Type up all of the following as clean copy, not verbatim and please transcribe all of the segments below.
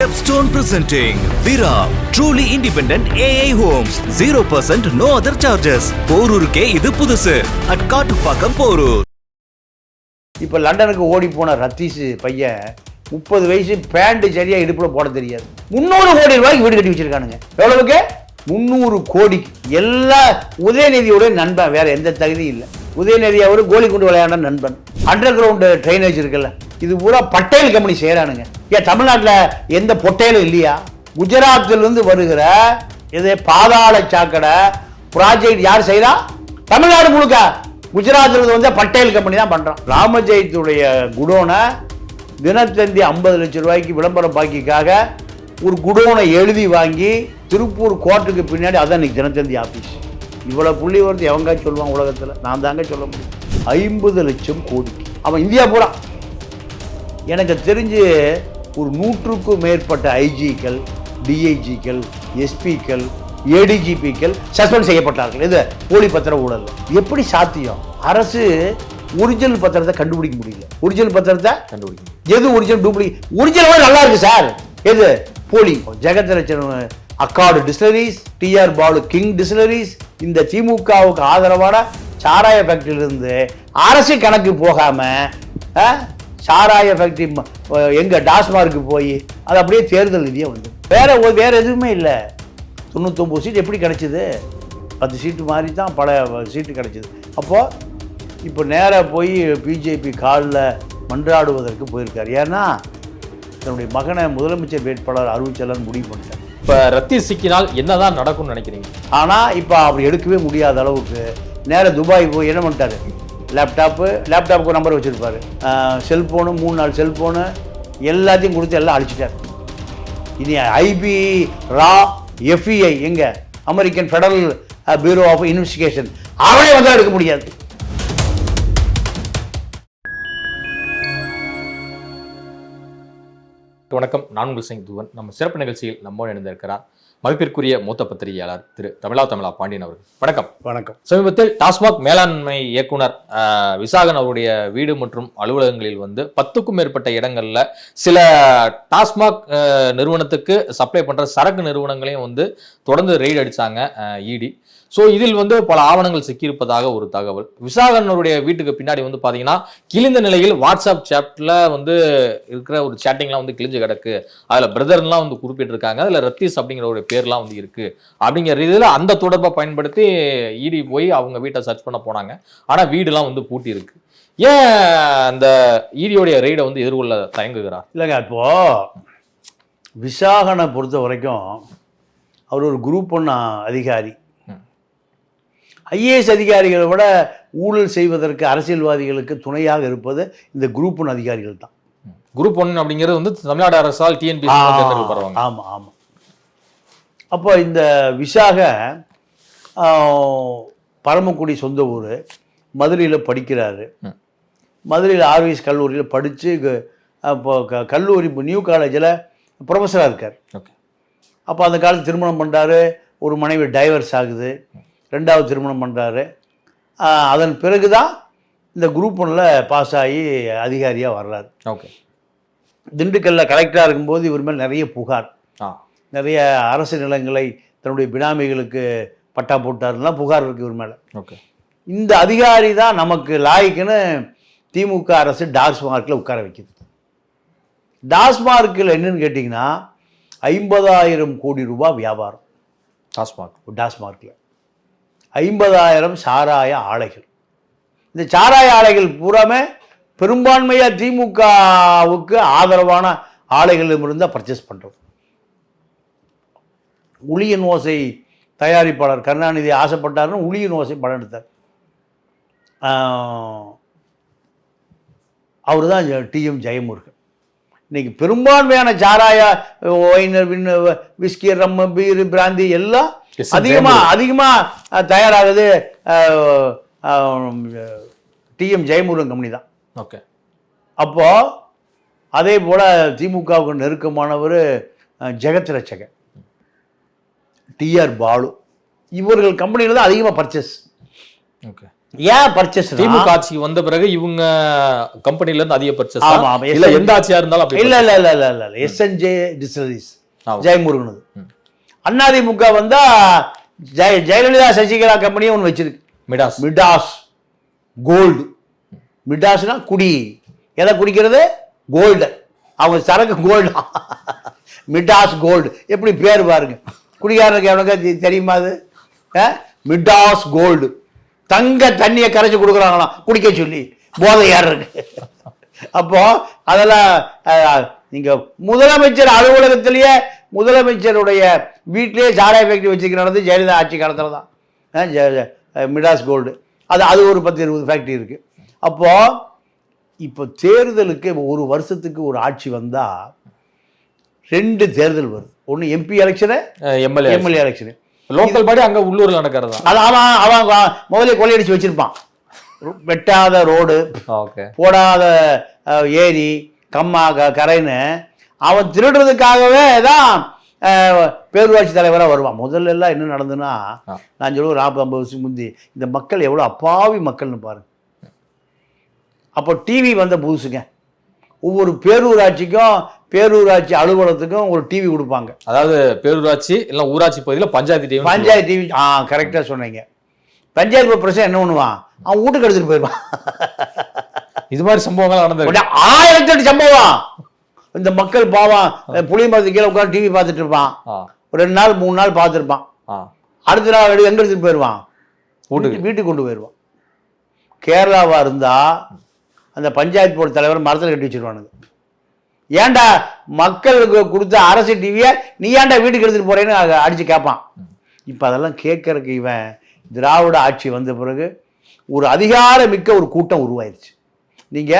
Stepstone presenting Vira, truly independent AI homes, 0% no other charges. போரூருக்கே இது புதுசு at Kattupakkam Porur. இப்போ லண்டனுக்கு ஓடி போன ரத்தீஷ் பையன் 30 வயசு பேண்ட் சரியா இடுப்புல போட தெரியாது. 300 கோடி ரூபாய்க்கு வீடு கட்டி வச்சிருக்கானுங்க. எவ்வளவுக்கு? 300 கோடிக்கு. எல்லா உதயநிதியோட நண்பன், வேற எந்த தகுதியும் இல்லை. உதயநிதி அவரு கோலி கொண்டு விளையாட நண்பன். அண்டர் கிரவுண்ட் ட்ரைனேஜ் இருக்குல்ல, இது பூரா பட்டேல் கம்பெனி செய்யறானுங்க. ஏன் தமிழ்நாட்டில் எந்த பொட்டேலும் இல்லையா? குஜராத்திலிருந்து வருகிற இது பாதாள சாக்கடை ப்ராஜெக்ட் யார் செய்யறா? தமிழ்நாடு முழுக்க குஜராத்தில் வந்து பட்டேல் கம்பெனி தான் பண்றான். ராமஜெயத்துடைய குடோனை தினத்தந்தி 50 லட்சம் ரூபாய்க்கு விளம்பர பாக்கிக்காக ஒரு குடோனை எழுதி வாங்கி திருப்பூர் கோர்ட்டுக்கு பின்னாடி, அதான் இன்னைக்கு தினத்தந்தி ஆபீஸ். இவ்வளவு புள்ளி வருது எவங்க சொல்லுவான் உலகத்தில்? நான் தாங்க சொல்ல முடியும். 50 லட்சம் கோடிக்கு அவன் இந்தியா பூரா. எனக்கு தெரிஞ்சு ஒரு 100க்கும் மேற்பட்ட ஐஜிக்கள், டிஐஜிக்கள், எஸ்பிக்கள், ஏடிஜிபிக்கள் சஸ்பெண்ட் செய்யப்பட்டார்கள். இது போலி பத்திர ஊழல். எப்படி சாத்தியம்? அரசு ஒரிஜினல் பத்திரத்தை கண்டுபிடிக்க முடியல. ஒரிஜினல் பத்திரத்தை கண்டுபிடிக்க, எது ஒரிஜினல் டூப்ளிகேட்? ஒரிஜினல் நல்லா இருக்கு சார், எது போலி? Jagathratchagan Accord Distilleries, TR Baalu King Distilleries, இந்த திமுகவுக்கு ஆதரவான சாராய ஃபேக்டரியிலிருந்து அரசு கணக்கு போகாம சாராய ஃபேக்டரி எங்க டாஸ்மார்க்கு போய் அது அப்படியே தேர்தல் நிதியாக வந்து வேற எதுவுமே இல்லை. 99 சீட் எப்படி கிடைச்சிது? 10 சீட்டு மாதிரி தான் பல சீட்டு கிடைச்சிது. அப்போது இப்போ நேராக போய் பிஜேபி காலில் மன்றாடுவதற்கு போயிருக்காரு. ஏன்னா தன்னுடைய மகனை முதலமைச்சர் வேட்பாளர் அறிவிச்சலான்னு முடிவு பண்ணிட்டார். இப்போ ரத்தீஷ் சிக்கினால் என்னதான் நடக்கும்னு நினைக்கிறீங்க? ஆனால் இப்போ அப்படி எடுக்கவே முடியாத அளவுக்கு நேராக துபாய் போய் என்ன பண்ணிட்டாரு? லேப்டாப்புக்கு நம்பர் வச்சுருப்பாரு, செல்ஃபோனு 3-4 செல்ஃபோனு எல்லாத்தையும் கொடுத்து எல்லாம் அழிச்சிட்டார். இனி ஐபி, ரா, எஃப்இஐ எங்கே? American Federal Bureau of Investigation, அவனே வந்து எடுக்க முடியாது. வணக்கம், நான் உங்கள் சிங் துவன். நம்ம சிறப்பு நிகழ்ச்சியில் நம்மோடு இணைந்திருக்கிறார் மதிப்பிற்குரிய மூத்த பத்திரிகையாளர் திரு தமிழா பாண்டியன் அவர்கள். வணக்கம். வணக்கம். சமீபத்தில் டாஸ்மாக் மேலாண்மை இயக்குனர் விசாகன் அவருடைய வீடு மற்றும் அலுவலகங்களில் வந்து 10க்கும் மேற்பட்ட இடங்கள்ல சில டாஸ்மாக் நிறுவனத்துக்கு சப்ளை பண்ற சரக்கு நிறுவனங்களையும் வந்து தொடர்ந்து ரெய்டு அடிச்சாங்க இடி. ஸோ இதில் வந்து பல ஆவணங்கள் சிக்கியிருப்பதாக ஒரு தகவல். விசாகனுடைய வீட்டுக்கு பின்னாடி வந்து பார்த்தீங்கன்னா கிழிந்த நிலையில் வாட்ஸ்அப் சேட்டில் வந்து இருக்கிற ஒரு சேட்டிங்லாம் வந்து கிழிஞ்சு கிடக்கு. அதில் பிரதர்லாம் வந்து குறிப்பிட்டிருக்காங்க. அதில் ரத்தீஷ் அப்படிங்கிற ஒரு பேர்லாம் வந்து இருக்கு. அப்படிங்கிற இதில் அந்த தொடர்பை பயன்படுத்தி இடி போய் அவங்க வீட்டை சர்ச் பண்ண போனாங்க. ஆனால் வீடுலாம் வந்து பூட்டி இருக்கு. ஏன் அந்த இடியோடைய ரெய்டை வந்து எதிர்கொள்ள தயங்குகிறார்? இல்லைங்க, இப்போ விசாகனை பொறுத்த வரைக்கும் அவர் ஒரு குரூப் 1 அதிகாரி. ஐஏஎஸ் அதிகாரிகளை விட ஊழல் செய்வதற்கு அரசியல்வாதிகளுக்கு துணையாக இருப்பது இந்த குரூப் 1 அதிகாரிகள் தான். குரூப் 1 அப்படிங்கிறது வந்து தமிழ்நாடு அரசால் டிஎன்பிசி. ஆமாம் ஆமாம். அப்போ இந்த விசாக பரமக்குடி சொந்த ஊர், மதுரையில் படிக்கிறாரு. மதுரையில் ஆர்விஎஸ் கல்லூரியில் படித்து இப்போ கல்லூரி நியூ காலேஜில் ப்ரொஃபஸராக இருக்கார். அப்போ அந்த காலத்து திருமணம் பண்ணுறாரு. ஒரு மனைவி டைவர்ஸ் ஆகுது. 2வது திருமணம் பண்ணுறாரு. அதன் பிறகு தான் இந்த குரூப் 1ல் பாஸ் ஆகி அதிகாரியாக வர்றாரு. ஓகே. திண்டுக்கல்லில் கலெக்டராக இருக்கும்போது இவர் மேல் நிறைய புகார், நிறைய அரசு நிலங்களை தன்னுடைய பினாமிகளுக்கு பட்டா போட்டாருலாம் புகார் இருக்குது இவர் மேலே. ஓகே. இந்த அதிகாரி தான் நமக்கு லாய்க்குன்னு திமுக அரசு டாஸ்மார்க்கில் உட்கார வைக்குது. டாஸ்மார்க்கில் என்னன்னு கேட்டிங்கன்னா 50,000 கோடி ரூபாய் வியாபாரம். டாஸ்மார்க்கில் 50,000 சாராய ஆலைகள். இந்த சாராய ஆலைகள் பூராமே பெரும்பான்மையாக திமுகவுக்கு ஆதரவான ஆலைகளிலும் இருந்தால் பர்ச்சேஸ் பண்ணுறோம். உளியன் ஓசை தயாரிப்பாளர் கருணாநிதி ஆசைப்பட்டாருன்னு உளியன் ஓசை படம் எடுத்தார். அவர் தான் டிஎம் ஜெயமுருகன். இன்னைக்கு பெரும்பான்மையான சாராய விஸ்கி, ரம், பீரு, பிராந்தி எல்லாம் அதிகமா தயாராகுது டிஎம் ஜெயமுருகன் கம்பெனி தான். ஓகே. அப்போ அதே போல திமுகவுக்கு நெருக்கமானவர் ஜெகத்ரட்சகன், டிஆர் பாலு, இவர்கள் கம்பெனியில் தான் அதிகமாக பர்ச்சேஸ். ஓகே. ஏன் பர்ச்சேஸ்? திமுக ஆட்சிக்கு வந்த பிறகு இவங்க கம்பெனில இருந்து அதிக பர்ச்சேஸ். ஆமா, ஆமா. இல்ல எந்த ஆட்சியா இருந்தாலும் அப்படி இல்ல இல்ல இல்ல இல்ல இல்ல இல்ல எஸ்என்ஜே டிஸ்டிலரிஸ் ஆமா. ஜெயமுருகனது. அதிமுக வந்தா ஜெயலலிதா சசிகலா கம்பெனியும் ஒன்று வச்சிருக்கு, மிடாஸ். Midas gold. மிடாஸ்னா குடி, எதை குடிக்கிறது? கோல்டு. அவங்க சரக்கு கோல்டு. மிடாஸ் கோல்டு, எப்படி பேர் பாருங்க. குடிகாரனுக்கு எவனுக்கு தெரியுமா அது? Midas Gold. தங்க தண்ணியை கரைச்சி கொடுக்குறாங்களாம் குடிக்க சொல்லி, போதையார் இருக்கு. அப்போ அதெல்லாம் நீங்க முதலமைச்சர் அலுவலகத்திலேயே முதலமைச்சருடைய வீட்டிலேயே சாராய ஃபேக்டரி வச்சுக்கிறது ஜெயலலிதா ஆட்சி காலத்தில் தான். மிடாஸ் கோல்டு அது ஒரு 10-20 ஃபேக்டரி இருக்கு. அப்போ இப்போ தேர்தலுக்கு ஒரு வருஷத்துக்கு ஒரு ஆட்சி வந்தா 2 தேர்தல் வருது. ஒன்று MP election, MLA election. Local body அங்க உள்ளூர்ல நடக்கிறது தான். அது அவன் முதல்ல கொள்ளையடிச்சு வச்சிருப்பான். வெட்டாத ரோடு, போடாத ஏரி, கம்மா கரைன்னு அவன் திருடுறதுக்காகவே தான் பேரூராட்சி தலைவராக வருவான். முதல்ல எல்லாம் என்ன நடந்ததுன்னா, நான் சொல்லுவேன் 40-50 வருஷம் முந்தி இந்த மக்கள் எவ்வளோ அப்பாவி மக்கள்னு பாருங்க. அப்போ டிவி வந்த புதுசுங்க. ஒவ்வொரு பேரூராட்சிக்கும் பேரூராட்சி அலுவலகத்துக்கும் ஒரு டிவி கொடுப்பாங்க. அதாவது பேரூராட்சி இல்லை ஊராட்சி பகுதியில் பஞ்சாயத்து டிவி. கரெக்டாக சொன்னீங்க. பஞ்சாயத்து பிரச்சனை என்ன பண்ணுவான், அவன் வீட்டுக்கு எடுத்துட்டு போயிடுவான். இது மாதிரி சம்பவங்கள் நடந்தது 1008 சம்பவம். இந்த மக்கள் பாவம் புளிய மரத்துக்கு கீழே உட்காந்து டிவி பார்த்துட்டு இருப்பான். 2 நாள் 3 நாள் பார்த்துருப்பான். அடுத்த நாள் எங்க எடுத்துட்டு போயிடுவான், வீட்டுக்கு கொண்டு போயிடுவான். கேரளாவா இருந்தா அந்த பஞ்சாயத்து போர்டு தலைவர் மரத்தில் கட்டி வச்சிருவானுங்க. ஏன்டா மக்களுக்கு கொடுத்த அரசு டிவியை நீ ஏன்டா வீட்டுக்கு எடுத்துட்டு போறேன்னு அடிச்சு கேட்பான். இப்ப அதெல்லாம் கேட்கறதுக்கு இவன் திராவிட ஆட்சி வந்த பிறகு ஒரு அதிகாரமிக்க ஒரு கூட்டம் உருவாயிருச்சு. நீங்க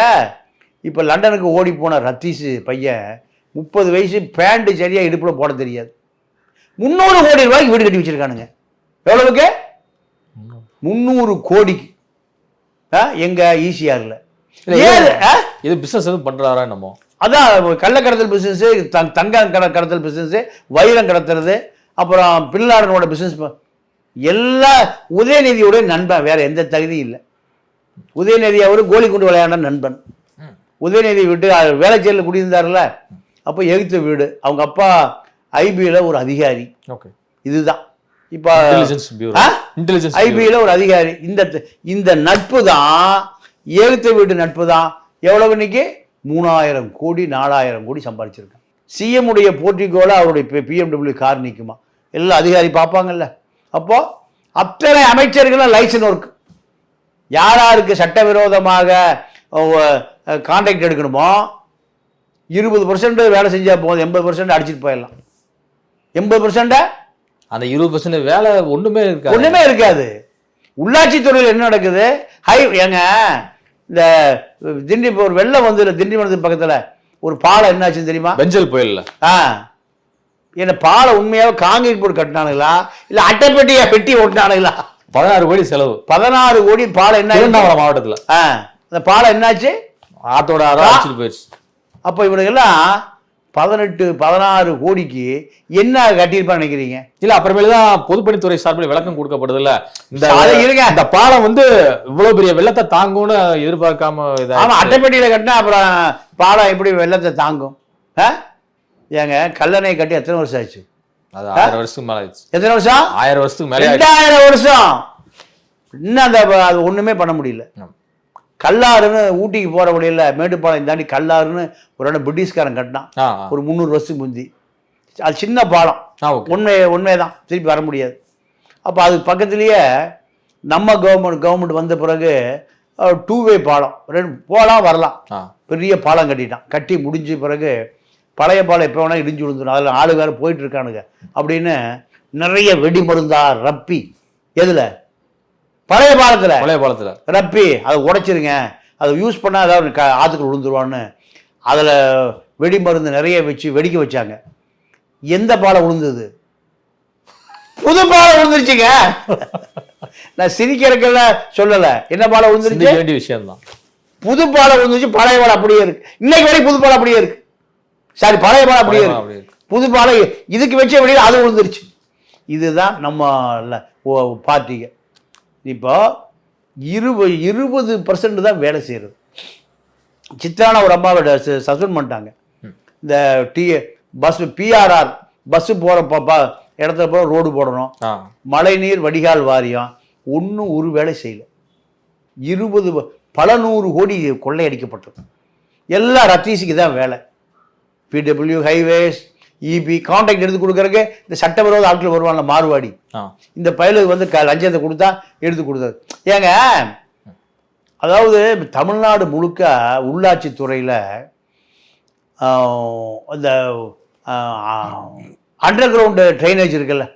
இப்ப லண்டனுக்கு ஓடி போன ரத்தீஷ் பையன் 30 வயசு, பேண்ட் சரியா இடுப்புல போட தெரியாது. 300 கோடி ரூபாய்க்கு வீடு கட்டி வச்சிருக்கானுங்க. எவ்வளவுக்கு? 300 கோடிக்கு. எங்க ஈசிஆர்ல இது பிசினஸ் எதுவும் பண்றாரா நம்ம? அதான் கள்ளக்கடத்தல் பிசினஸ், தங்கம் கடத்தல் பிசினஸ், வைரம் கடத்துறது, அப்புறம் பில்லாடனோட பிசினஸ் எல்லாம் உதயநிதியோட நண்பன். வேற எந்த தகுதியும் இல்லை. உதயநிதி அவரு கோலி கொண்டு விளையாட நண்பன். உதயநிதி விட்டு வேலைச்சேரியில் குடியிருந்தார்ல, அப்போ எகுத்த வீடு. அவங்க அப்பா ஐபியில் ஒரு அதிகாரி. இதுதான் இப்போ ஐபியில் ஒரு அதிகாரி. இந்த நட்பு தான், எகுத்த வீட்டு நட்பு தான். எவ்வளவு இன்னைக்கு 3000 கோடி 4000 கோடி சம்பாதிச்சிருக்காங்க. சிஎம் உடைய போர்ட்டிகோல அவருடைய பிஎம்டபிள்யூ கார் நிற்குமா, எல்லாம் அதிகாரி பார்ப்பாங்கல்ல. அப்போ அத்தனை அமைச்சர்களும் லைசன்ஸ் ஒர்க். யாருக்கு சட்டவிரோதமாக கான்ட்ராக்ட் எடுக்கணுமோ 20% வேலை செஞ்சா போதும், 80% அடிச்சுட்டு போயிடலாம். 80% அந்த 20% வேலை ஒண்ணுமே இருக்காது. உள்ளாட்சி துறையில் என்ன நடக்குது? ஏங்க இந்த ஒரு வெள்ளம் வந்து திண்டிவனத்துக்கு பக்கத்துல ஒரு பாலம் என்னாச்சுன்னு தெரியுமா? பெஞ்சல் புயல்ல. என்ன பாலம் உண்மையாக காங்கிரீட் போர்டு கட்டினானுங்களா இல்ல அட்டைப்பெட்டியா பெட்டி ஓட்டினானுங்களா? 16 கோடி செலவு. 16 கோடி பாலம் என்ன மாவட்டத்துல. அந்த பாலம் என்னாச்சு? ஆத்தோட அடிச்சுட்டு போயிடுச்சு. அப்ப இவனுக்கெல்லாம் 18-16 கோடிக்கு என்ன கட்டியிருப்பான்னு நினைக்கிறீங்க? இல்ல அப்புறமேலுதான் பொதுப்பணித்துறை சார்பில் விளக்கம் கொடுக்கப்படுது இல்ல, இந்த பாலம் வந்து இவ்வளவு பெரிய வெள்ளத்தை தாங்கும்னு எதிர்பார்க்காம. அட்டைப்பெட்டியில கட்டினா அப்புறம் பாலம் எப்படி வெள்ளத்தை தாங்கும்? ஏங்க கல்லணை கட்டி எத்தனை வருஷம் ஆச்சு? அது 1000 வருஷத்துக்கு மேல ஆயிடுச்சு. எத்தனை வருஷம்? 1000 வருஷத்துக்கு மேல. 2000 வருஷம். இன்னும் அது ஒண்ணுமே பண்ண முடியல. கல்லாறுன்னு ஊட்டிக்கு போற வழியில மேட்டுப்பாளையம் தாண்டி கல்லாறுன்னு ஒரு இடம் பிரிட்டிஷ்காரன் கட்டினான் ஒரு 300 வருஷத்துக்கு முந்தி. அது சின்ன பாலம், உண்மைதான், திருப்பி வர முடியாது. அப்போ அது பக்கத்துலேயே நம்ம கவர்மெண்ட் வந்த பிறகு 2-வே பாலம், போகலாம் வரலாம், பெரிய பாலம் கட்டிட்டான். கட்டி முடிஞ்ச பிறகு பழைய பாலம் எப்போ வேணா இடிஞ்சு விழுந்துடும், அதில் ஆளுகார போயிட்டு இருக்கானுங்க அப்படின்னு நிறைய வெடி மருந்தா ரப்பி. எதுல? பழைய பாலத்துல ரப்பி அதை உடைச்சிருங்க, அதை யூஸ் பண்ணா ஏதாவது ஆத்துக்குள்ள விழுந்துருவான்னு அதில் வெடி மருந்து நிறைய வச்சு வெடிக்க வச்சாங்க. எந்த பாலம் விழுந்தது? புது பாலம் விழுந்துருச்சுங்க. நான் சிரிக்கிறதுல சொல்லல, என்ன பாலம் விழுந்துருச்சு? வேண்டிய விஷயம் தான். புது பாலம் விழுந்துருச்சு, பழைய பாலம் அப்படியே இருக்கு. இன்னைக்கு வரைக்கும் புது பாலம் அப்படியே இருக்கு. சாரி, பழைய பாலம் அப்படியே இருக்கு. புது பாலம் இதுக்கு வச்ச வெளியில் அது விழுந்துருச்சு. இதுதான் நம்ம பார்ட்டிக்கு. இப்போ 20% தான் வேலை செய்கிறது. சித்தான ஒரு அம்மாவை சஸ்பெண்ட் பண்ணிட்டாங்க. இந்த பஸ் பிஆர்ஆர் பஸ்ஸு போகிற இடத்துல போகிற ரோடு போடணும், மழைநீர் வடிகால் வாரியம், ஒன்றும் ஒரு வேலை செய்யலை. 100 கோடி கொள்ளையடிக்கப்பட்டது. எல்லா ரத்தீஸுக்கு தான் வேலை. பிடபிள்யூ, ஹைவேஸ், இபி கான்ட்ராக்ட் எடுத்து கொடுக்கறதுக்கு இந்த சட்டவிரோத ஆட்கள் வருவாங்கல்ல மார்வாடி, இந்த பயலுக்கு வந்து லஞ்சத்தை கொடுத்தா எடுத்து கொடுத்தது. ஏங்க, அதாவது தமிழ்நாடு முழுக்க உள்ளாட்சி துறையில் அந்த அண்டர் கிரவுண்டு ட்ரைனேஜ் இருக்குல்ல,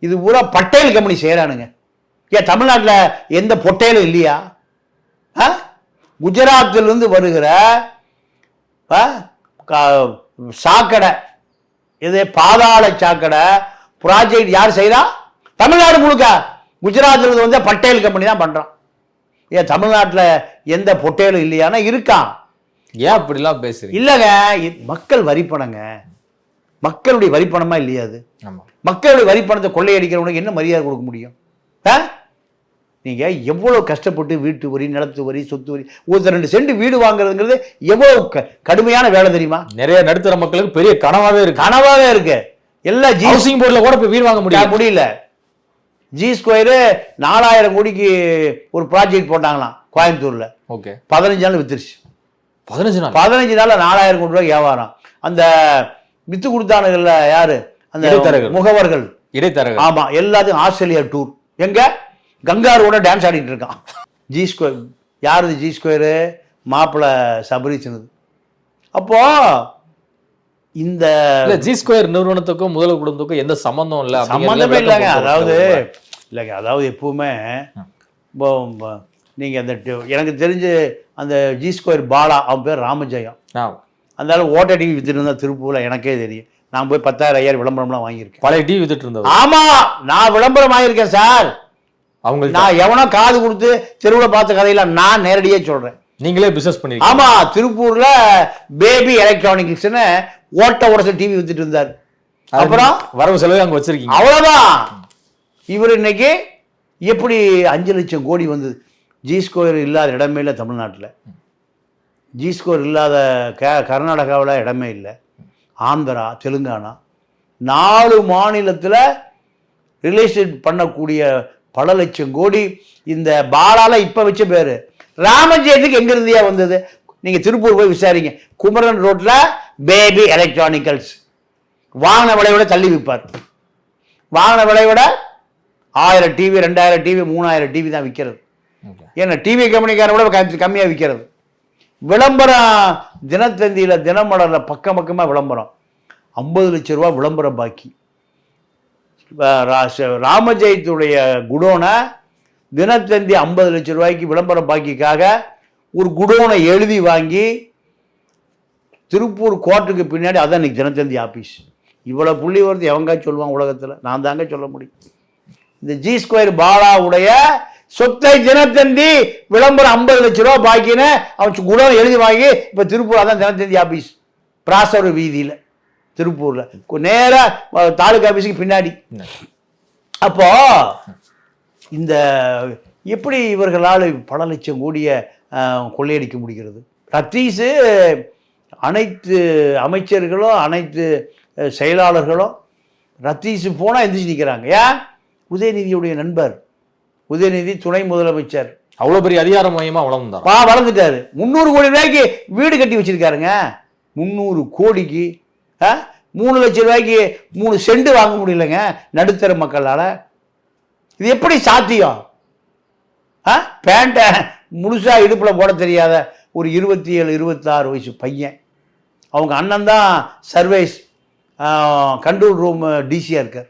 இது பூரா பட்டேல் கம்பெனி செய்கிறானுங்க. ஏன் தமிழ்நாட்டில் எந்த பொட்டேலும் இல்லையா? குஜராத்திலிருந்து வருகிற சாக்கடை, இது பாதாள சாக்கடை ப்ராஜெக்ட் யார் செய்கிறா? தமிழ்நாடு முழுக்க குஜராத்திலிருந்து வந்து பட்டேல் கம்பெனி தான் பண்ணுறான். ஏன் தமிழ்நாட்டில் எந்த பொட்டேலும் இல்லையானா இருக்கான். ஏன் அப்படிலாம் பேசுறீங்க? இல்லைங்க, மக்கள் வரிப்பணங்க, மக்களுடைய வரிப்பணமா இல்லையா? அது மக்களுடைய வரிப்பணத்தை கொள்ளையடிக்கிறவனுக்கு என்ன மரியாதை கொடுக்க முடியும்? நீங்க எவ்வளவு கஷ்டப்பட்டு வீட்டு வரி, நிலத்து வரி, சொத்து வரி, ஒரு 2 சென்ட் வீடு வாங்குறதுங்கிறது எவ்வளவு கடுமையான வேலை தெரியுமா? நிறைய நடுத்தர மக்களுக்கு பெரிய கனவாவே இருக்கு. எல்லா ஹவுசிங் போர்டில் கூட வீடு வாங்க முடியல. ஜி ஸ்கொயரு 4000 கோடிக்கு ஒரு ப்ராஜெக்ட் போட்டாங்களாம் கோயம்புத்தூர்ல. ஓகே, 15 நாள் வித்துருச்சு. 15 நாள்ல 4000 கோடி ரூபாய் வியாபாரம். அந்த வித்து கொடுத்தானுங்கள்ல யாரு? அந்த முகவர்கள், இடைத்தரகர்கள். ஆமா, எல்லாத்தையும் ஆஸ்திரேலியா டூர். எங்க? கங்காரோட டான்ஸ் ஆடிட்டு இருக்கான். ஜி ஸ்கொயர் யாரு? ஜி ஸ்கொயரு மாப்பிள்ள சபரிச்சனது. அப்போ இந்த ஜி ஸ்கொயர் நிறுவனத்துக்கும் முதல் குடும்பத்துக்கும் எந்த சம்பந்தம் இல்லை, சம்பந்தமே இல்லைங்க. அதாவது எப்பவுமே நீங்க அந்த எனக்கு தெரிஞ்சு அந்த ஜி ஸ்கொயர் பாலா, அவன் பேர் ராமஜெயம், அந்த ஓட்ட டிவி வித்துட்டு இருந்தா திருப்பூர்ல, எனக்கே தெரியும். நான் போய் 10,000 விளம்பரம்லாம் வாங்கியிருக்கேன். பழைய டிவி வித்துட்டு இருந்தேன். ஆமா, நான் விளம்பரம் வாங்கியிருக்கேன் சார். அவங்க நான் எவனோ காது கொடுத்து தெருவில் பார்த்த கதையில நான் நேரடியே சொல்றேன். நீங்களே பிசினஸ் பண்ணி. ஆமா, திருப்பூர்ல பேபி எலக்ட்ரானிக்ஸ்னு ஓட்ட உடச டிவி வித்துட்டு இருந்தார். அப்புறம் வரவு செலவு அங்க வச்சிருக்கீங்க, அவ்வளவுதான். இவர் இன்னைக்கு எப்படி 5 லட்சம் கோடி வந்தது? ஜி ஸ்கொயர் இல்லாத இடமே இல்லை தமிழ்நாட்டில். ஜி ஸ்கொயர் இல்லாத கர்நாடகாவில் இடமே இல்லை. ஆந்திரா, தெலுங்கானா 4 மாநிலத்தில் ரிலேஷன் பண்ணக்கூடிய பல லட்சம் கோடி இந்த பாலால இப்ப வச்ச பேரு. ராமஜெயத்துக்கு எங்க இருந்தியா வந்தது? நீங்க திருப்பூர் போய் விசாரிங்க. குமரன் ரோட்ல பேபி எலக்ட்ரானிக்கல்ஸ் வாங்கின விலையோட தள்ளி விற்பார். வாங்கின விலையோட 1000 டிவி, 2000 டிவி, 3000 டிவி தான் விற்கிறது. ஏன்னா டிவி கம்பெனிக்கார விட கம்மியா விற்கிறது. விளம்பரம் தினத்தந்தியில, தினமலர்ல பக்கமா விளம்பரம். 50 லட்சம் ரூபாய் விளம்பரம் பாக்கி. ராமஜெயத்துடைய குடோனை தினத்தந்தி 50 லட்சம் ரூபாய்க்கு விளம்பரம் பாக்கிக்காக ஒரு குடோனை எழுதி வாங்கி திருப்பூர் கோர்ட்டுக்கு பின்னாடி, அதான் இன்னைக்கு தினத்தந்தி ஆபீஸ். இவ்வளவு புள்ளி வருது எவங்க சொல்லுவான் உலகத்துல? நான் தாங்க சொல்ல முடியும். இந்த ஜி ஸ்கொயர் பாலாவுடைய சொத்தை தினத்தந்தி விளம்பரம் 50 லட்சம் ரூபாய் பாக்கின்னு அவன் குடோனை எழுதி வாங்கி இப்ப திருப்பூர், அதான் தினத்தந்தி ஆபீஸ், பிராசர் வீதியில திருப்பூர்ல, நேரா தாலுகா ஆபீஸுக்கு பின்னாடி. அப்போ இந்த எப்படி இவர்களால் பல லட்சம் கோடிய கொள்ளையடிக்க முடிகிறது? ரத்தீஸு அனைத்து அமைச்சர்களும் அனைத்து செயலாளர்களும் ரத்தீஸு போனால் எந்திரிச்சு நிற்கிறாங்க. ஏன்? உதயநிதியுடைய நண்பர், உதயநிதி துணை முதலமைச்சர், அவ்வளோ பெரிய அதிகார மையமாக வளர்ந்துட்டாரு. 300 கோடி ரூபாய்க்கு வீடு கட்டி வச்சிருக்காருங்க. 300 கோடிக்கு 3 லட்சம் ரூபாய்க்கு 3 சென்ட் வாங்க முடியலங்க நடுத்தர மக்களால். இது எப்படி சாத்தியம்? பேண்ட்டை முழுசா இடுப்புல போட தெரியாத ஒரு 27, 26 வயசு பையன், அவங்க அண்ணன் தான் சர்வீஸ் கண்ட்ரோல் ரூம் டிசியா இருக்கார்.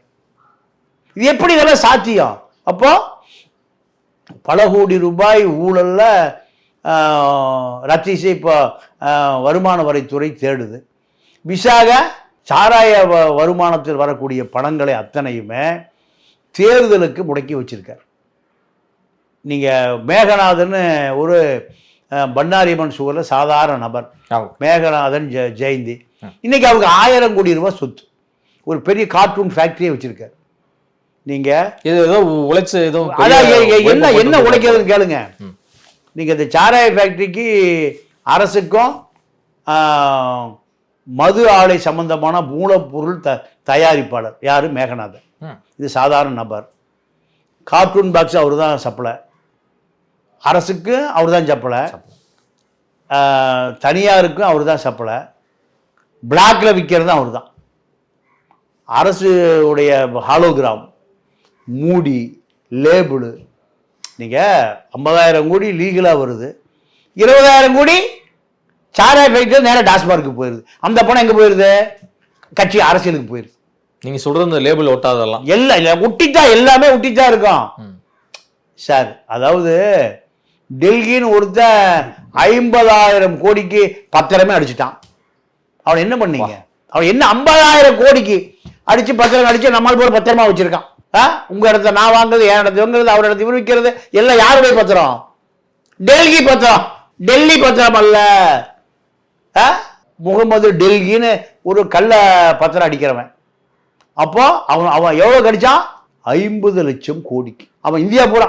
இது எப்படி இதெல்லாம் சாத்தியம்? அப்போ பல கோடி ரூபாய் ஊழல்ல ரத்தீஸை இப்போ வருமான வரித்துறை தேடுது. விசாக சாராய வருமானத்தில் வரக்கூடிய பணங்களை அத்தனையுமே தேர்தலுக்கு முடக்கி வச்சிருக்கார். நீங்கள் மேகநாதன் ஒரு பண்ணாரியம்மன் சுகரில் சாதாரண நபர், மேகநாதன் ஜெயந்தி, இன்னைக்கு அவங்க 1000 கோடி ரூபாய் சொத்து, ஒரு பெரிய கார்ட்டூன் ஃபேக்டரியை வச்சிருக்கார். நீங்கள் இது ஏதோ உழைச்சு ஏதோ அதான் என்ன உழைக்கிறதுன்னு கேளுங்க. நீங்கள் இந்த சாராய ஃபேக்ட்ரிக்கு அரசுக்கும் மது ஆலை சம்பந்தமான மூலப்பொருள் தயாரிப்பாளர் யார்? மேகநாதன். இது சாதாரண நபர். கார்ட்டூன் பாக்ஸ் அவர் தான் சப்ளை, அரசுக்கு அவர் தான் சப்ளை, தனியாருக்கும் அவர் தான் சப்ளை, பிளாக்ல விற்கிறது அவர் தான். அரசு உடைய ஹாலோகிராம், மூடி, லேபிள். நீங்கள் 50,000 கோடி லீகலாக வருது, 20,000 கோடி சாராய ஃபேக்டரி நேராக டாஸ்மார்க்கு போயிடுது. அந்த பணம் எங்கே போயிடுது? கட்சி அரசியலுக்கு போயிடுது. நீங்கள் சொல்கிறது இந்த லேபிள் ஒட்டாதெல்லாம் எல்லாம் இல்லை, ஒட்டிட்டா எல்லாமே ஒட்டிட்டா இருக்கும் சார். அதாவது டெல்லின்னு ஒருத்தன் 50,000 கோடிக்கு பத்திரமே அடிச்சுட்டான். அவன் என்ன பண்ணீங்க? அவன் என்ன 50,000 கோடிக்கு அடிச்சு பத்திரம் அடிச்சு நம்மால் போல பத்திரமா வச்சிருக்கான். உங்க இடத்த நான் வாங்குறது, என் இடத்த வாங்குறது, அவர் இடத்த விற்கிறது எல்லாம் யாருடைய பத்திரம்? டெல்லி பத்திரம். டெல்லி பத்திரம் அல்ல. முகமது டெல்லின்னு ஒரு கள்ள பத்திரம் அடிக்கிறவன். அப்போ அவன் எவ்வளவு கடிச்சான்? 50 லட்சம் கோடிக்கு. அவன் இந்தியா பூரா.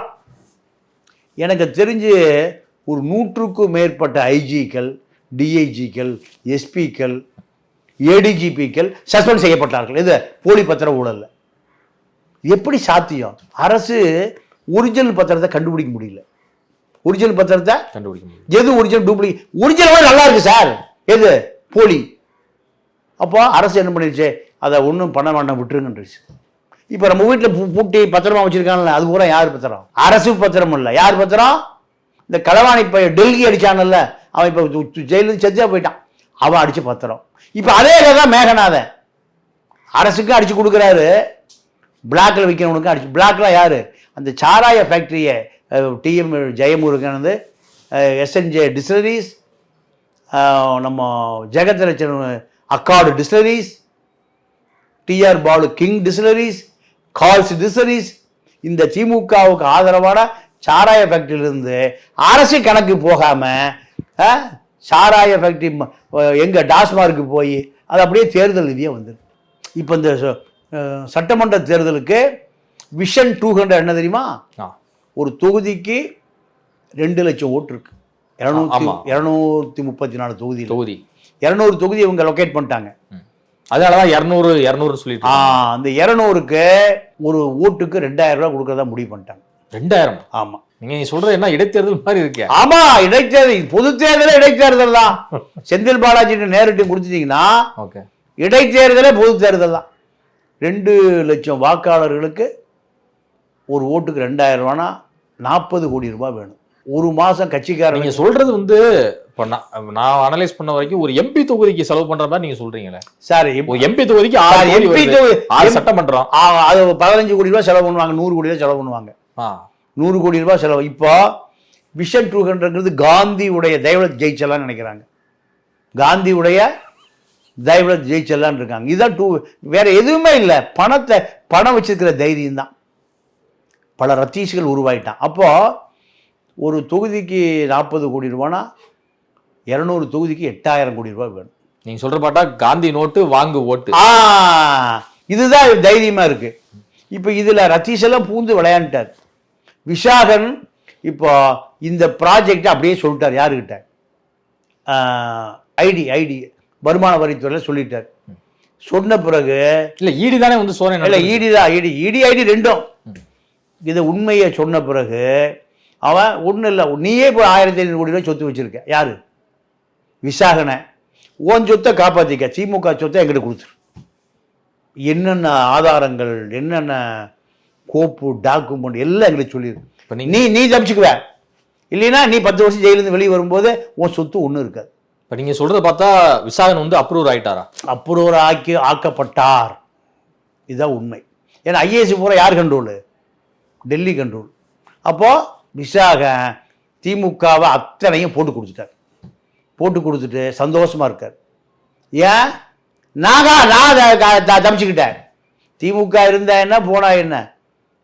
எனக்கு தெரிஞ்சு ஒரு 100க்கும் மேற்பட்ட ஐஜிக்கள், டிஐஜிக்கள், எஸ்பிக்கள், ஏடிஜிபிக்கள் சஸ்பெண்ட் செய்யப்பட்டார்கள். இது போலி பத்திர ஊழல்ல. எப்படி சாத்தியம்? அரசு ஒரிஜினல் பத்திரத்தை கண்டுபிடிக்க முடியல. ஒரிஜினல் பத்திரத்தை கண்டுபிடிக்க முடியல. எது ஒரிஜினல், டூப்ளிகேட்? ஒரிஜினல் நல்லா இருக்கு சார், எது போலி? அப்போ அரசு என்ன பண்ணிருச்சு? அதை ஒன்றும் பண்ண வேண்டாம், விட்டுருங்கன்றுச்சு. இப்போ நம்ம வீட்டில் பூட்டி பத்திரமா வச்சிருக்காங்கல்ல, அது பூரா யார் பத்திரம்? அரசு பத்திரம் இல்லை. யார் பத்திரம்? இந்த களவாணி டெல்லி அடிச்சானல்ல, அவன் இப்போ ஜெயிலுக்கு செஞ்சா போயிட்டான், அவன் அடிச்சு பத்திரம். இப்போ அதே தான் மேகநாதன் அரசுக்கும் அடிச்சு கொடுக்குறாரு, பிளாக்ல விற்கிறவனுக்கும் அடிச்சு. பிளாக்லாம் யாரு? அந்த சாராய ஃபேக்டரியை டிஎம் ஜெயமுருகன், எஸ்என்ஜே டிஸ்டிலரிஸ், நம்ம Jagathratchagan Accord Distilleries, TR Baalu King Distilleries, Kals Distilleries, இந்த திமுகவுக்கு ஆதரவான சாராய ஃபேக்டரியிலிருந்து அரசு கணக்கு போகாம சாராய ஃபேக்டரி எங்க டாஸ்மார்க்கு போய் அது அப்படியே தேர்தல் நிதியாக வந்துருக்கு. இப்போ இந்த சட்டமன்ற தேர்தலுக்கு விஷன் 200 என்ன தெரியுமா? ஒரு தொகுதிக்கு 2 லட்சம் ஓட்டு இருக்கு. 234 தொகுதி 200 தொகுதி இவங்க லொகேட் பண்ணிட்டாங்க. அதனாலதான் 200 சொல்லிட்டு அந்த 200க்கு ஒரு ஓட்டுக்கு 2,000 ரூபாய் கொடுக்கறதா முடிவு பண்ணிட்டாங்க. 2,000? ஆமா. நீங்க சொல்றது என்ன இடைத்தேர்தல் மாதிரி இருக்கே? ஆமா, இடைத்தேர்தல். பொது தேர்தலே இடைத்தேர்தல் தான். செந்தில் பாலாஜி நேரிட்டு கொடுத்துட்டீங்கன்னா இடைத்தேர்தலே பொது தேர்தல் தான். 2 லட்சம் வாக்காளர்களுக்கு ஒரு ஓட்டுக்கு 2,000 ரூபானா 40 கோடி ரூபாய் வேணும். ஒரு மாசம் கட்சிக்காரங்க. நீங்க சொல்றது வந்து இப்ப நான் அனலைஸ் பண்ண வரைக்கும் ஒரு எம்பி தொகுதிக்கு செலவு பண்ற மாதிரி நீங்க சொல்றீங்களே சார். இப்போ எம்பி தொகுதிக்கு 6 சட்டமன்றம், அது 15 கோடி ரூபாய் செலவு பண்ணுவாங்க, 100 கோடி ரூபாய் செலவு பண்ணுவாங்க. 100 கோடி ரூபாய் செலவு. இப்போ விஷன் 200ங்கிறது காந்தி உடைய தயவுலத் ஜெயிச்சலான்னு நினைக்கிறாங்க. காந்தி உடைய தயவுலத் ஜெயிச்சலான்னு இருக்காங்க. இதுதான் வேற எதுவுமே இல்லை. பணம் வச்சிருக்கிற தைரியம் தான். பல ரத்தீஸ்கள் உருவாயிட்டான். அப்போ ஒரு தொகுதிக்கு 40 கோடி ரூபானா 200 தொகுதிக்கு 8,000 கோடி ரூபாய் வேணும். நீங்க சொல்ற பாட்டா காந்தி நோட்டு வாங்கு ஓட்டு. இதுதான் தைரியமா இருக்கு. இப்போ இதுல ரத்தீஷ் எல்லாம் பூந்து விளையாண்டார். விசாகன் இப்போ இந்த ப்ராஜெக்ட் அப்படியே சொல்லிட்டார். யாருக்கிட்ட? ஐடி வருமான வரித்துறையில் சொல்லிட்டார். சொன்ன பிறகு இல்ல ஈடி தானே வந்து சோதனை. இல்ல ஈடி தான், ஐடி ரெண்டும். இதை உண்மையை சொன்ன பிறகு அவன் ஒன்றும் இல்லை, நீயே இப்போ 1,500 கோடி ரூபாய் சொத்து வச்சிருக்க. யாரு? விசாகனை. ஓன் சொத்தை காப்பாற்றிக்க, திமுக சொத்தை எங்கிட்ட கொடுத்துரு. என்னென்ன ஆதாரங்கள், என்னென்ன கோப்பு, டாக்குமெண்ட் எல்லாம் எங்களுக்கு சொல்லிடு. நீ தப்பிச்சுக்குவ. இல்லைன்னா நீ 10 வருஷம் ஜெயிலிருந்து வெளியே வரும்போது உன் சொத்து ஒன்றும் இருக்காது. இப்போ நீங்கள் சொல்கிறத பார்த்தா விசாகன் வந்து அப்ரூவர் ஆகிட்டாரா? அப்ரூவர் ஆக்கப்பட்டார். இதுதான் உண்மை. ஏன்னா ஐஏஎஸ் பூரா யார் கண்ட்ரோலு? டெல்லி கண்ட்ரோல். அப்போது விசாகன் திமுகவை அத்தனையும் போட்டு கொடுத்துட்டார். போட்டு கொடுத்துட்டு சந்தோஷமாக இருக்கார். ஏன்? நான் தப்பிச்சுக்கிட்டேன். திமுக இருந்தா என்ன, போனா என்ன,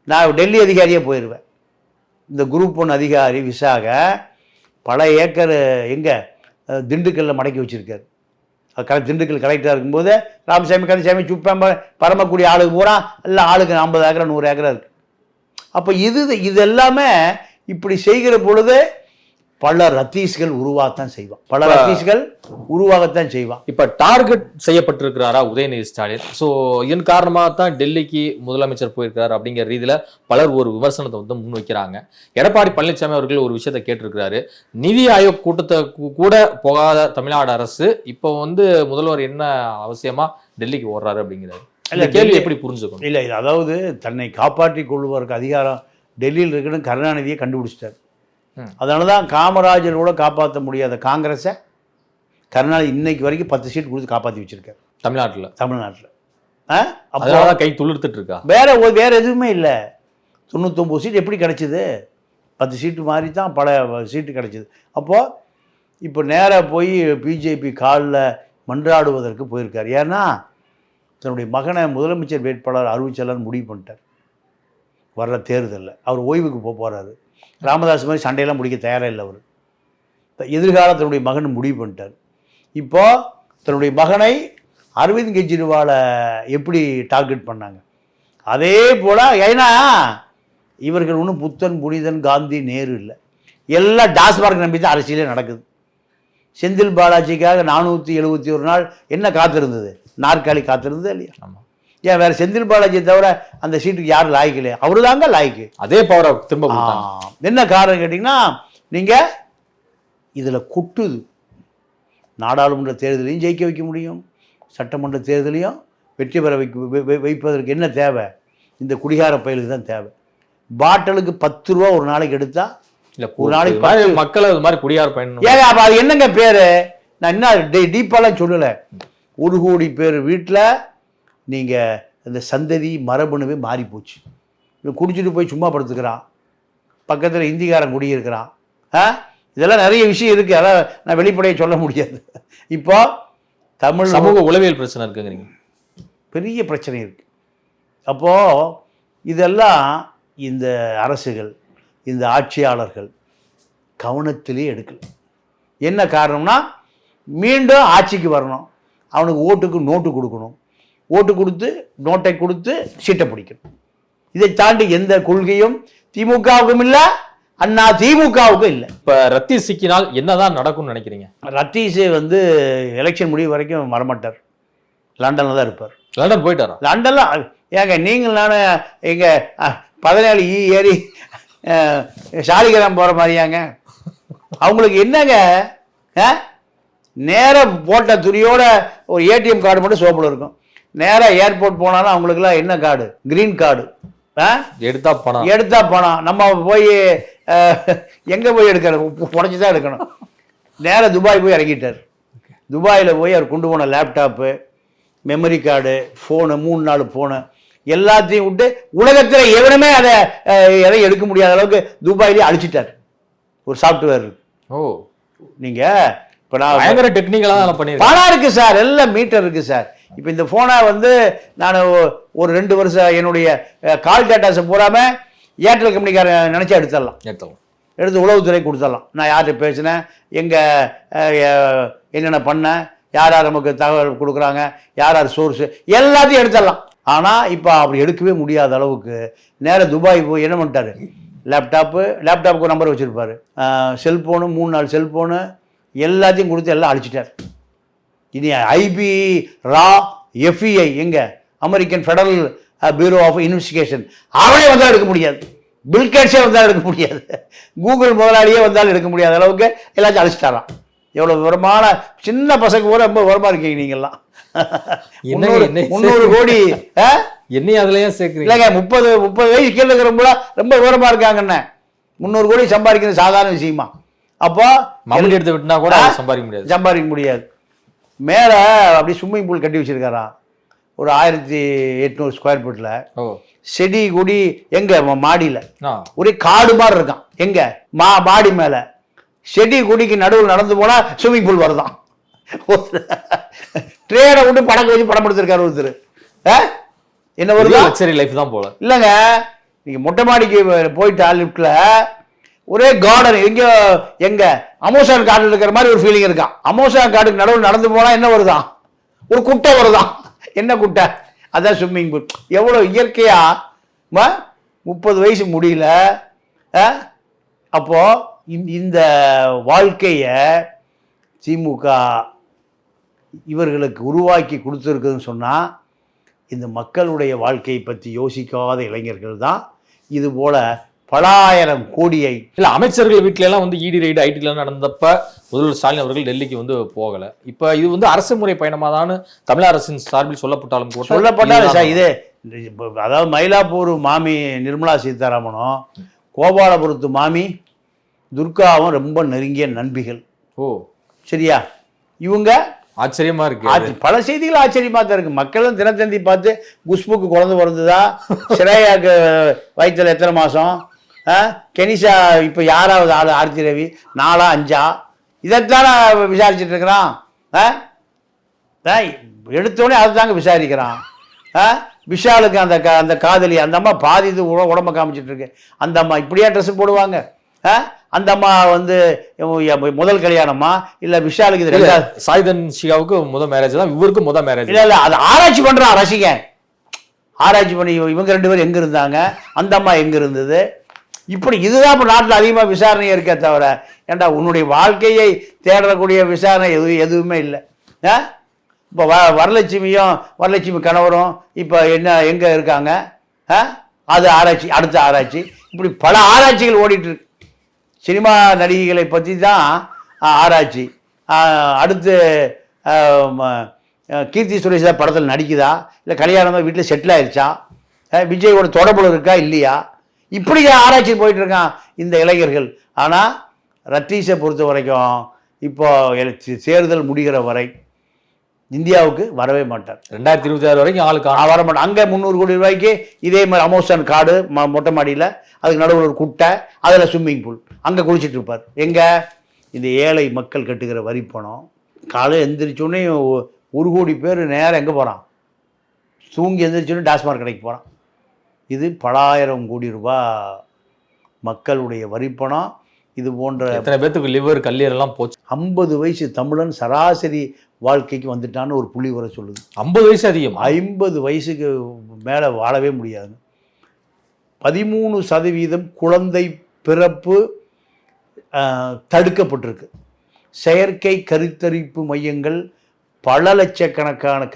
நான் டெல்லி அதிகாரியே போயிடுவேன். இந்த குரூப் 1 அதிகாரி விசாக பல ஏக்கர் எங்கே திண்டுக்கல்ல மடக்கி வச்சிருக்காரு. திண்டுக்கல் கலெக்டராக இருக்கும்போது ராமசாமி கந்தசாமி சுப்பம் பரமக்குடி ஆளுக்கு பூரா எல்லாம் ஆளுக்கு 50 ஏக்கரா 100 ஏக்கரா இருக்குது. அப்போ இது எல்லாமே இப்படி செய்கிற பொழுது பல ரத்தீஸ்கள் உருவாகத்தான் செய்வான். இப்ப டார்கெட் செய்யப்பட்டிருக்கிறாரா உதயநிதி ஸ்டாலின்? ஸோ இதன் காரணமாக தான் டெல்லிக்கு முதலமைச்சர் போயிருக்கிறார் அப்படிங்கிற ரீதியில பலர் ஒரு விமர்சனத்தை வந்து முன்வைக்கிறாங்க. எடப்பாடி பழனிசாமி அவர்கள் ஒரு விஷயத்தை கேட்டிருக்கிறாரு. நிதி ஆயோக் கூட்டத்தை கூட போகாத தமிழ்நாடு அரசு இப்போ வந்து முதல்வர் என்ன அவசியமா டெல்லிக்கு ஓடுறாரு அப்படிங்கிறாரு. இல்ல கேள்வி எப்படி புரிஞ்சுக்கணும்? இல்லை, அதாவது தன்னை காப்பாற்றிக் கொள்வதற்கு அதிகாரம் டெல்லியில் இருக்குன்னு கருணாநிதியை கண்டுபிடிச்சிட்டார். அதனால தான் காமராஜரோட காப்பாற்ற முடியாத காங்கிரஸை கருணாநிதி இன்னைக்கு வரைக்கும் 10 சீட் கொடுத்து காப்பாற்றி வச்சிருக்காரு தமிழ்நாட்டில். அதனால கை துளிர்த்துட்டு இருக்கா. வேற எதுவுமே இல்லை. 99 சீட் எப்படி கிடைச்சிது? 10 சீட்டு மாதிரி தான் பல சீட்டு கிடைச்சிது. அப்போது இப்போ நேராக போய் பிஜேபி காலில் மன்றாடுவதற்கு போயிருக்கார். ஏன்னா தன்னுடைய மகனை முதலமைச்சர் வேட்பாளர் அறிவிச்சலான்னு முடிவு பண்ணிட்டார். வர்ற தேர்தலில் அவர் ஓய்வுக்கு போகிறாரு. ராமதாஸ் மாதிரி சண்டையெல்லாம் முடிக்க தயாராக இல்லை. அவர் எதிர்காலத்தினுடைய மகன் முடிவு பண்ணிட்டார். இப்போது தன்னுடைய மகனை அரவிந்த் கெஜ்ரிவாலை எப்படி டார்கெட் பண்ணாங்க, அதே போல். ஏன்னா இவர்கள் ஒன்றும் புத்தன் புனிதன் காந்தி நேரு இல்லை, எல்லாம் டாஸ்மார்க் நம்பி தான் அரசியலே நடக்குது. செந்தில் பாலாஜிக்காக 471 நாள் என்ன காத்திருந்தது? நாற்காலி காத்திருந்தது இல்லையா? ஆமாம். ஏன் வேறு செந்தில் பாலாஜியை தவிர அந்த சீட்டுக்கு யாரும் லாய்க்கு இல்லையா? அவரு தாங்க லாய்க்கு. அதே பவரை திரும்ப என்ன காரணம் கேட்டிங்கன்னா, நீங்கள் இதில் கொட்டுது. நாடாளுமன்ற தேர்தலையும் ஜெயிக்க வைக்க முடியும், சட்டமன்ற தேர்தலையும் வெற்றி பெற வைப்பதற்கு என்ன தேவை? இந்த குடிகார பயலுக்கு தான் தேவை. பாட்டிலுக்கு 10 ரூபா ஒரு நாளைக்கு எடுத்தால் ஒரு நாளைக்கு மக்கள் அது மாதிரி குடியார பயன். ஏங்க அப்போ அது என்னங்க பேர்? நான் என்ன டீப்பாலாம் சொல்லலை. 1 கோடி பேர் வீட்டில் நீங்கள் இந்த சந்ததி மரபணுவே மாறி போச்சு. இவன் குடிச்சிட்டு போய் சும்மா படுத்துக்கிறான், பக்கத்தில் இந்திக்காரன் குடியிருக்கிறான். இதெல்லாம் நிறைய விஷயம் இருக்குது, அதெல்லாம் நான் வெளிப்படையை சொல்ல முடியாது. இப்போ தமிழ் சமூக உளவியல் பிரச்சனை இருக்குங்கிறீங்க, பெரிய பிரச்சனை இருக்குது. அப்போது இதெல்லாம் இந்த அரசுகள், இந்த ஆட்சியாளர்கள் கவனத்திலே எடுக்கல. என்ன காரணம்னா, மீண்டும் ஆட்சிக்கு வரணும், அவனுக்கு ஓட்டுக்கு நோட்டு கொடுக்கணும், ஓட்டு கொடுத்து நோட்டை கொடுத்து சீட்டை பிடிக்கணும். இதை தாண்டி எந்த கொள்கையும் திமுகவுக்கும் இல்லை, அண்ணா திமுகவுக்கும் இல்லை. இப்போ ரத்தீஸ் சிக்கினால் என்னதான் நடக்கும்னு நினைக்கிறீங்க? ரத்தீஸே வந்து எலெக்ஷன் முடிவு வரைக்கும் வரமாட்டார், லண்டனில் தான் இருப்பார். லண்டன் போயிட்டாரா? லண்டன்லாம் ஏங்க நீங்கள் நானும் எங்கள் 17 ஏறி சாலிகிராம் போகிற மாதிரியாங்க? அவங்களுக்கு என்னங்க, நேராக போட்ட துணியோட ஒரு ஏடிஎம் கார்டு மட்டும் சோப்பில் இருக்கும். நேராக ஏர்போர்ட் போனாலும் அவங்களுக்குலாம் என்ன கார்டு? Green card. எடுத்தா பணம். நம்ம போய் எங்கே போய் எடுக்கணும்? புடச்சி தான் எடுக்கணும். நேராக துபாய் போய் இறங்கிட்டார். துபாயில் போய் அவர் கொண்டு போன laptop, memory card, phone, 3-4 phone எல்லாத்தையும் விட்டு உலகத்தில் எவனுமே அதை எதையும் எடுக்க முடியாத அளவுக்கு துபாயிலே அழிச்சிட்டார். ஒரு சாஃப்ட்வேர் இருக்கு. நீங்கள் இப்போ நான் பயங்கர டெக்னிக்கலாக தான் பண்ணியிருக்கேன். பணம் இருக்குது சார், எல்லாம் மீட்டர் இருக்குது சார். இப்போ இந்த ஃபோனை வந்து நான் ஒரு 2 வருஷம் என்னுடைய கால் டேட்டாஸை போகாமல் ஏர்டெல் கம்பெனிக்காரன் நினச்சா எடுத்து உளவுத்துறை கொடுத்துடலாம். நான் யார்கிட்ட பேசினேன், எங்கே என்னென்ன பண்ணேன், யார் யார் நமக்கு தகவல் கொடுக்குறாங்க, யார் யார் சோர்ஸு, எல்லாத்தையும் எடுத்துடலாம். ஆனால் இப்போ அப்படி எடுக்கவே முடியாத அளவுக்கு நேராக துபாய் போய் என்ன பண்ணிட்டாரு, லேப்டாப்புக்கு ஒரு நம்பர் வச்சுருப்பார், செல்ஃபோனு 3-4 செல்ஃபோனு எல்லாத்தையும் கொடுத்து எல்லாம் அழிச்சிட்டார். இனி ஐபி ரா எஃப்இஐ எங்கே, American Federal Bureau of Investigation, அவனே வந்தால் எடுக்க முடியாது, பில்கேட்ஸே வந்தால் எடுக்க முடியாது, கூகுள் முதலாளியே வந்தாலும் எடுக்க முடியாத அளவுக்கு எல்லாத்தையும் அழிச்சிட்டாராம். எவ்வளோ விவரமான சின்ன பசங்க கூட ரொம்ப விவரமாக இருக்கீங்க நீங்கள்லாம். 300 கோடி என்னையும் அதுலயே சேர்க்குறீங்க இல்லைங்க. 30 வயசு கீழே இருக்கிறவங்கள ரொம்ப விவரமாக இருக்காங்கண்ணே. 300 கோடி சம்பாதிக்கிறது சாதாரண விஷயமா? அப்போ மம்முட்டி எடுத்து விட்டுனா கூட சம்பாதிக்க முடியாது. மேலே அப்படி ஸ்விம்மிங் பூல் கட்டி வச்சிருக்காராம், ஒரு 1800 ஸ்கொயர் ஃபீட்டில். செடி கொடி எங்க மாடியில் ஒரே காடு மாதிரி இருக்கான். எங்க மாடி மேலே செடி கொடிக்கு நடுவில் நடந்து போனால் ஸ்விம்மிங் பூல் வருதான். ட்ரேனை விட்டு படக்க வச்சு படம் எடுத்திருக்காரு ஒருத்தர். என்ன வருது? சரி லைஃப் தான் போல. இல்லைங்க, நீங்கள் மொட்டை மாடிக்கு போயிட்டா லிஃப்டில் ஒரே கார்டன் எங்க அமேசான் காட்டில் இருக்கிற மாதிரி ஒரு ஃபீலிங் இருக்கான். அமேசான் காட்டுக்கு நடுவில் நடந்து போனா என்ன வருதான்? ஒரு குட்டை வருதான். என்ன குட்டை? அதான் ஸ்விம்மிங் பூல். எவ்வளோ இயற்கையா 30 வயசு முடியல. அப்போ இந்த வாழ்க்கையை திமுக இவர்களுக்கு உருவாக்கி கொடுத்துருக்குதுன்னு சொன்னால், இந்த மக்களுடைய வாழ்க்கையை பற்றி யோசிக்காத இளைஞர்கள் தான் இது போல பலாயிரம் கோடியை. இல்ல அமைச்சர்கள் வீட்டுல எல்லாம் வந்து இடி ரைடு ஐடில நடந்தப்ப முதல்வர் ஸ்டாலின் அவர்கள் டெல்லிக்கு வந்து போகல. இப்ப இது வந்து அரசு முறை பயணமா தான் தமிழக அரசின் சார்பில் சொல்லப்பட்டாலும் கூட சொல்லப்பட்டாலும் சார், இது அதாவது மயிலாப்பூர் மாமி நிர்மலா சீதாராமனும் கோபாலபுரத்து மாமி துர்காவும் ரொம்ப நெருங்கிய நண்பிகள். ஓ சரியா? இவங்க ஆச்சரியமா இருக்கு. பல செய்திகள் ஆச்சரியமா தான் இருக்கு. மக்களும் தினத்தந்தி பார்த்து குஷ்புக்கு குழந்தை பிறந்ததா, சிரையாக்கு வயிற்றுல எத்தனை மாசம், கெனிஷா இப்போ யாராவது ஆள், ஆர்த்தி ரவி 4ஆ 5ஆ, இதைத்தானே விசாரிச்சுட்டு இருக்கிறான். எடுத்தோடனே அதை தாங்க விசாரிக்கிறான். விஷாலுக்கு அந்த காதலி அந்த அம்மா பாதி இது உடம்ப காமிச்சிட்டு இருக்கு. அந்த அம்மா இப்படியா ட்ரெஸ் போடுவாங்க? அந்த அம்மா வந்து முதல் கல்யாணமா இல்ல விஷாலுக்கு இது ரெண்டாவது? சாய்தன் ஷிகாவுக்கு முதல் மேரேஜ் தான், இவருக்கு முதல் மேரேஜ். இல்ல அது ஆராய்ச்சி பண்றான் ரசிகன். ஆராய்ச்சி பண்ணி இவங்க 2 பேரும் எங்க இருந்தாங்க, அந்த அம்மா எங்க இருந்தது, இப்படி இதுதான் இப்போ நாட்டில் அதிகமாக விசாரணை இருக்கே தவிர, ஏண்டா உன்னுடைய வாழ்க்கையை தேடக்கூடிய விசாரணை எதுவுமே இல்லை. இப்போ வரலட்சுமி கணவரும் இப்போ எங்கே இருக்காங்க? அது ஆராய்ச்சி, அடுத்த ஆராய்ச்சி, இப்படி பல ஆராய்ச்சிகள் ஓடிட்டு இருக்கு. சினிமா நடிகைகளை பற்றி தான் ஆராய்ச்சி. அடுத்து கீர்த்தி சுரேஷ் படத்தில் நடிக்குதா, இல்லை கல்யாணமாக வீட்டில் செட்டில் ஆயிடுச்சா, விஜயோட தொடர்புல இருக்கா இல்லையா, இப்படி ஆராய்ச்சி போயிட்டு இருக்கான் இந்த இளைஞர்கள். ஆனால் ரத்தீஷை பொறுத்த வரைக்கும் இப்போ தேர்தல் முடிகிற வரை இந்தியாவுக்கு வரவே மாட்டார். 2026 வரைக்கும் ஆளுக்கு வர மாட்டார். அங்கே 300 கோடி ரூபாய்க்கு இதே மாதிரி அமேசான் காடு மொட்டை மாடியில், அதுக்கு நடுவில் ஒரு குட்டை, அதில் ஸ்விம்மிங் பூல், அங்கே குளிச்சுட்டு இருப்பார். எங்கே? இந்த ஏழை மக்கள் கட்டுகிற வரி பணம். காலையில் எந்திரிச்சோடனே 1 கோடி பேர் நேரம் எங்கே போகிறான்? தூங்கி எந்திரிச்சோடனே டாஸ்மாக் கடைக்கு போகிறான். இது பலாயிரம் கோடி ரூபாய் மக்களுடைய வரிப்பணம். இது போன்ற எத்தனை பேத்துக்கு லிவர் கல்லீரெல்லாம் போச்சு. 50 வயசு தமிழன் சராசரி வாழ்க்கைக்கு வந்துட்டான்னு ஒரு புள்ளி வர சொல்லுது. 50 வயசு அதிகம். 50 வயசுக்கு மேலே வாழவே முடியாது. 13% குழந்தை பிறப்பு தடுக்கப்பட்டிருக்கு. செயற்கை கருத்தரிப்பு மையங்கள் பல லட்சக்கணக்கான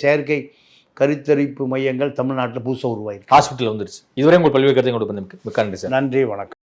செயற்கை கருத்தரிப்பு மையங்கள் தமிழ்நாட்டில் புதுசாக உருவாயிருக்கு. ஹாஸ்பிட்டல் வந்துருச்சு. இதுவரை உங்கள் பல்வேறு கருத்தை கொண்டு வந்து மிக்க நன்றி சார். நன்றி, வணக்கம்.